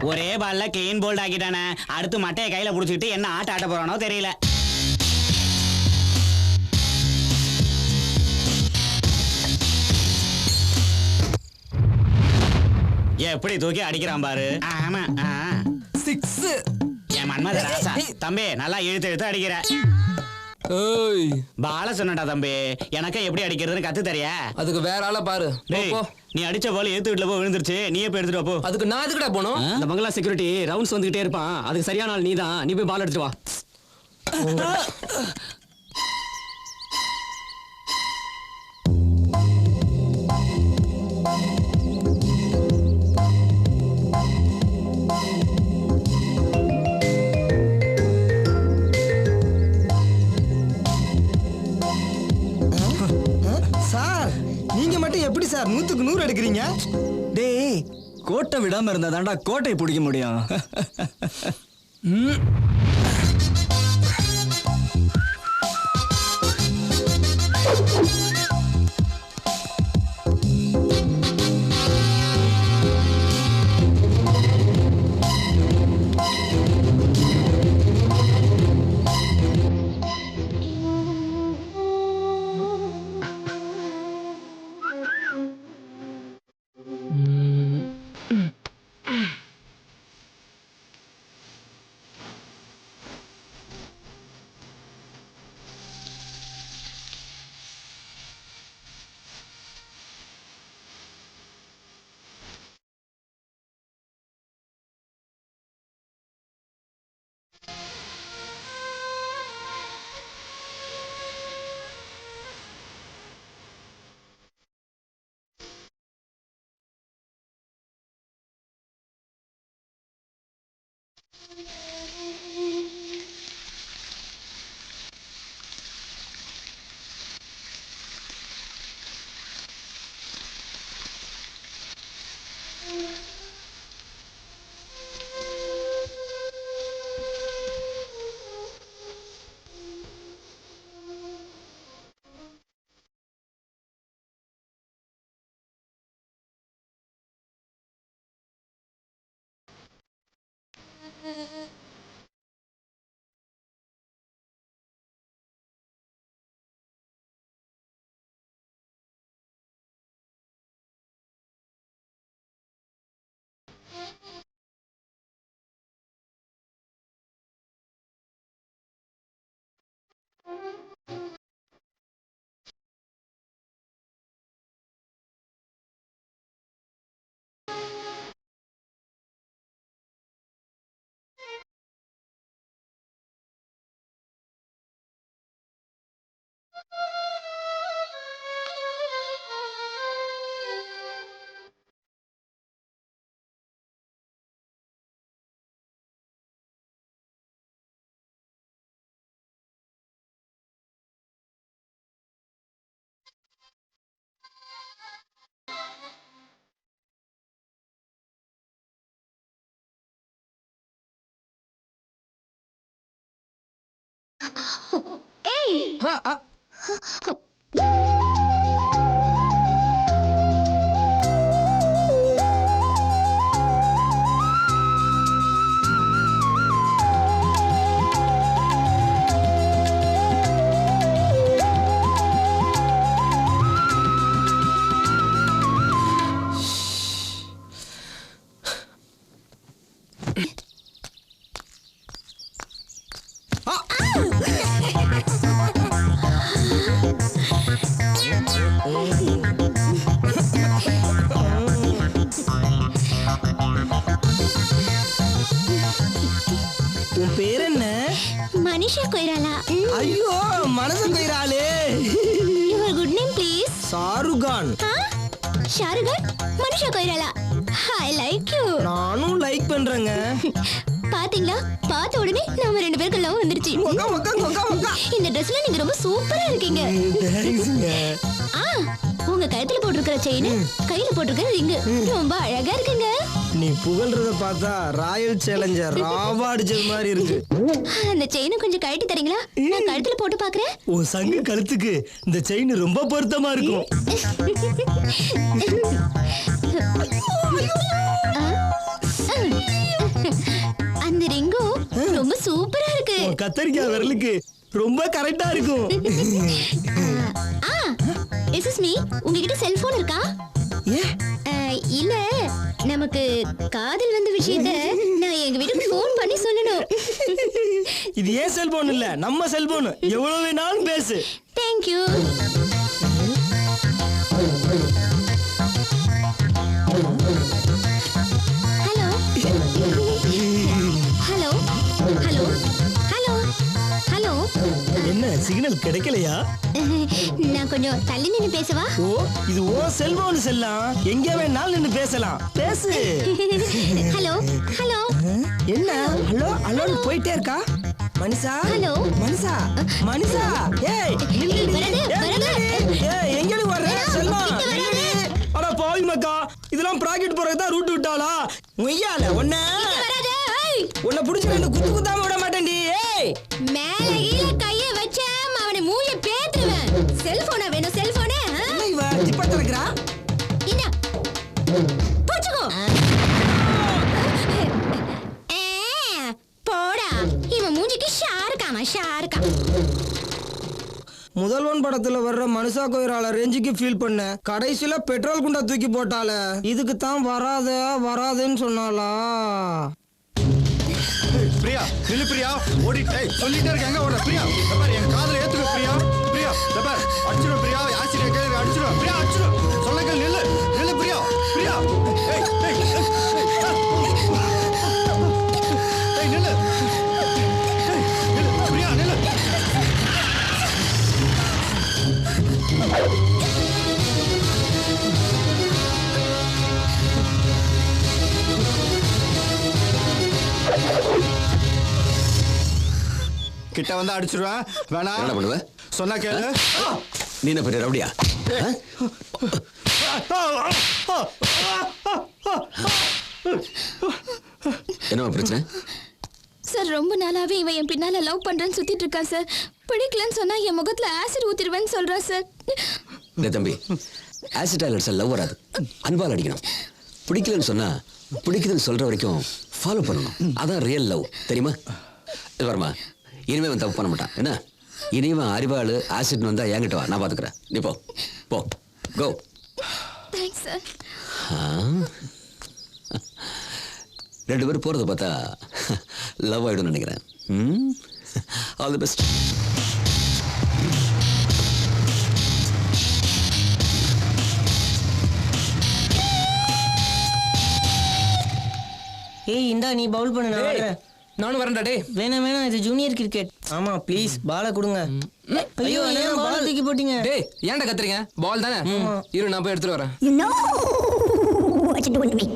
ஒரே பால்ல clean bolt ஆக்கிட்டானே. அடுத்து மட்டையை கையில புடிச்சிட்டு என்ன ஆட்ட ஆட்ட போறானோ தெரியல. எப்படி தூக்கி அடிக்கிறான் பாரு. ஆமா 6 என் மன்மத ராசா. தம்பி நல்லா இழுத்து அடிக்கிற. ஏய் பால சொன்னடா தம்பி, எனக்கு எப்படி அடிக்கிறதுன்னு கத்து தரியா? அதுக்கு வேற ஆளை பாரு. நீ அடிச்ச போல எழுத்து வீட்டுல போய் விழுந்துருச்சு. நீயே போய் எடுத்துட்டு போ. அதுக்கு நான் எதுக்குடா போகணும்? அந்த பங்களா செக்யூரிட்டி ரவுண்ட்ஸ் வந்துகிட்டே இருப்பான். அதுக்கு சரியான ஆள் நீதான். நீ போய் பால் எடுத்துட்டு வா. சார் நீங்க மட்டும் எப்படி சார் 100க்கு 100 எடுக்கிறீங்க? டேய், கோட்டை விடாம இருந்தா தான்டா கோட்டை பிடிக்க முடியும். Hey! உன் பேர் என்ன? மனிஷா கொய்ராலா. ஐயோ மனசன் கொய்ராலே. Your good name please. Shahrukh Khan. Shahrukh Khan? Manisha Koirala. I like you. நானும் லைக் பண்றேங்க. பாத்தீங்களா? பார்த்த உடனே நாம ரெண்டு பேருக்கு லவ் வந்துருச்சு. இந்த ட்ரெஸ்ல நீங்க ரொம்ப சூப்பரா இருக்கீங்க. தேங்க்ஸ்ங்க. உங்க கழுத்துல போட்டிருக்கிற செயின், கையில போட்டிருக்கிற ரிங் ரொம்ப அழகா இருக்குங்க. நீ புகழ்றத பார்த்தா ராயல் சேலஞ்சர் ராவா அடிச்சது மாதிரி இருக்கு. அந்த செயினை கொஞ்சம் கழட்டி தரீங்களா? நான் கழுத்துல போட்டு பாக்குறேன். உன் சங்க கழுத்துக்கு இந்த செயின் ரொம்ப பொருத்தமா இருக்கும். கத்தரிக்காய் விரலுக்கு ரொம்ப கரெக்டா இருக்கும். எக்ஸ்கியூஸ் மீ, உங்ககிட்ட செல்போன் இருக்கா? இல்ல, நமக்கு காதல் வந்த விஷயத்தை நான் எங்க வீட்டுக்கு ஃபோன் பண்ணி சொல்லணும். இது ஏன் செல்போன் இல்ல, நம்ம செல்போன். எவ்வளவு வேணாலும் பேசு. Thank you. Hello hello hello hello hello. என்ன சிக்னல் கிடைக்கலையா? நான் கொஞ்சம் தள்ளி நின்னு பேசவா? ஓ, இது ஓ செல்போன் செல்லாம். எங்க வேணாலும் நின்னு பேசலாம். பேசு. Hello hello. என்ன ஹலோ ஹலோன்னு போயிட்டே இருக்கா? மனுஷா, ஹலோ மனுஷா, மனுஷா. ஏய் நில்லு, வரது, வரது. ஏய் எங்கடி வர்ற? செல்லம் கிட்ட வராத. அட பாவி மக்கா, இதெல்லாம் பிராக்கெட் போறதுக்கு தான் ரூட் விட்டாளா? முய்யால வராத. ஏய், உன்னை புடிச்சு ரெண்டு குத்து குத்தாம விட மாட்டேன்டி. ஏய் மேல கீழ கைய வச்ச அவனை மூஞ்சி பேத்துருவேன். செல்போனா வேணும், செல்போனே. என்ன இவ ஜிப்பா திறக்கறா? இந்தா புடிச்சுக்கோ. போடா, இவன் மூஞ்சிக்கு ஷாருக்காமா, ஷாருக்கா. முதல்வன் படத்துல வர்ற மனுஷா கோயிரால ரேஞ்சுக்கு ஃபீல் பண்ண, கடைசியில பெட்ரோல் குண்டா தூக்கி போட்டால. இதுக்கு தான் வராதேன்னு சொன்னாளா? பிரியா நில்லு பிரியா, ஓடி சொல்லிட்டே இருக்க, எங்க ஓடுற பிரியா? பாரு என் காதுல ஏத்துக்க பிரியா. பிரியா பாரு, அடிச்சிரு பிரியா, ஆசிரியர் கையில அடிச்சிரு பிரியா, அடிச்சிரு. சொல்லுங்க நில்லு நில்லு பிரியா. பிரியா ஏய் ஏய் ஏய் நில்லு. ஏய் நில்லு பிரியா, நில்லு. கிட்ட வந்து அடிச்சிருவேன். வேணா என்ன பண்ணுவ? சொன்னா கேளு. நீ என்ன பெரிய ரவுடியா? என்னவா பிரச்சனை? சார், ரொம்ப நாளாவே இவன் என் பின்னால லவ் பண்றேன்னு சுத்திட்டு இருக்கான் சார். பிடிக்கலன்னு சொன்னா என் முகத்துல ஆசிட் ஊத்திடுவேன்னு சொல்றான் சார். டேய் தம்பி, ஆசிட் டாய்லெட்ஸ் லவ் வராது, அன்பால் அடிக்கணும். பிடிக்கலன்னு சொன்னா பிடிக்குதுன்னு சொல்ற வரைக்கும் ஃபாலோ பண்ணணும். அதான் ரியல் லவ், தெரியுமா? இது வரமா, இனிமே அவன் தப்பு பண்ண மாட்டான். என்ன இனிமே அறிவாளு ஆசிட் வந்தா என்கிட்ட வா, நான் பாத்துக்கிறேன். நீ போ போ கோ. Thanks sir. ரெண்டு பேரும் போறத பார்த்தா லவ் ஆயிடும்னு நினைக்கிறேன். All the best. ஏய் இந்தா நீ பவுல் பண்ணு, நான் வரேன். நானும் வரேன்டா. டே வேணாம் வேணாம், இது ஜூனியர் கிரிக்கெட். ஆமா ப்ளீஸ் பாலை கொடுங்க. ஐயோ என்ன பால் தூக்கி போட்டீங்க? டேய் ஏன்டா கத்துறீங்க? பால் தானே. இரு நான் போய் எடுத்துட்டு வரேன். You know what you're doing to me.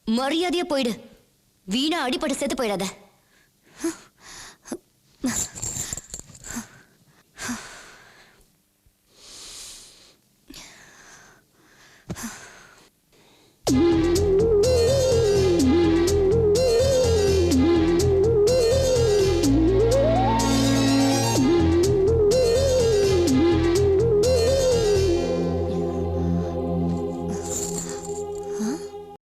மரியாதையா போயிடு. வீணா அடிபட்டு செத்து போயிடாத.